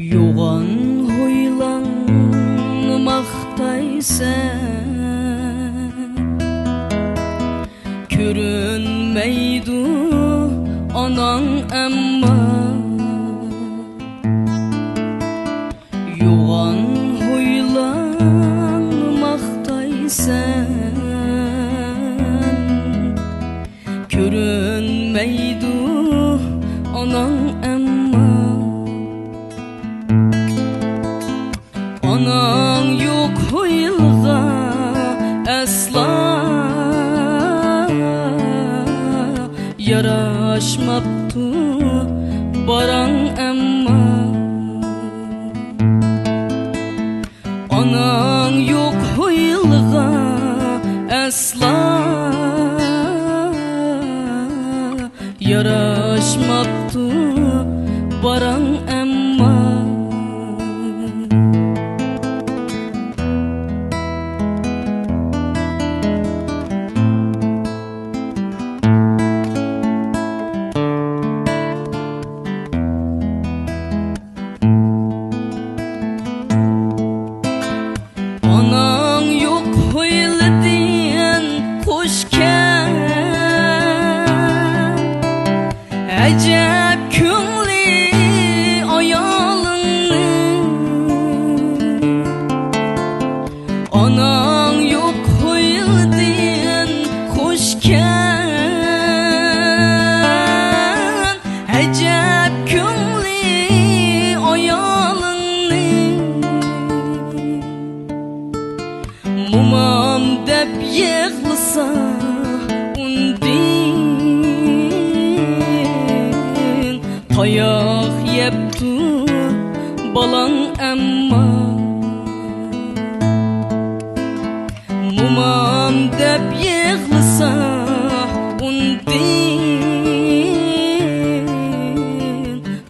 Yoğan huylanmaktaysan görünmeydu anan emma. Yoğan huylanmaktaysan görünmeydu anan emma. Anan yok huyilga asla yaraşmaptı baran emma. Anan yok huyilga asla yaraşmaptı baran emma. Anan yok huylu diyen kuşken acep kümli ayalın. Anan yok huylu diyen kuşken acep kümli ayalın. Mumam dep yığlısa undin tayak yeptu balan emma. Mumam dep yığlısa undin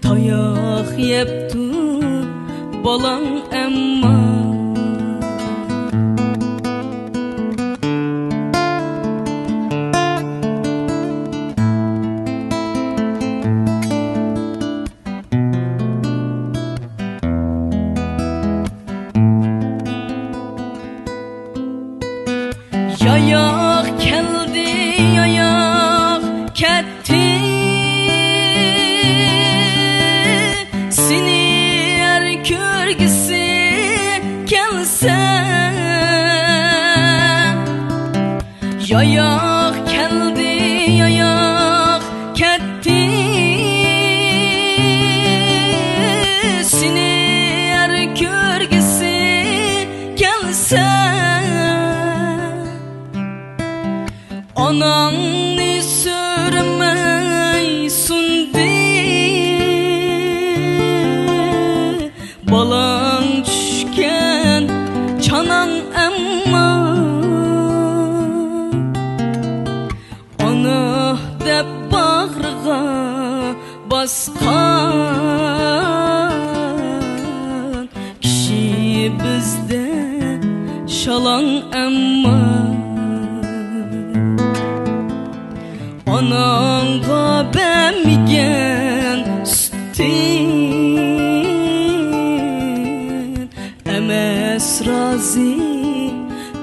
tayak yeptu balan emma. Yayak keldi, yayak ketti, seni er körgüsü gelse. Yayak keldi, yayak ketti, seni er körgüsü gelse. Ananı sürmeysun diye balan düşken çanan emma. Ana dep bağrığa baskan kişi bizde şalan emma. Ananga bemgen süttin emes razı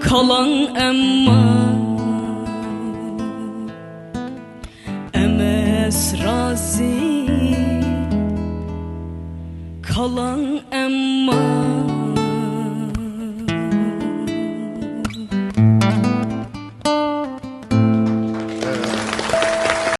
kalan emma. Emes razı kalan emma.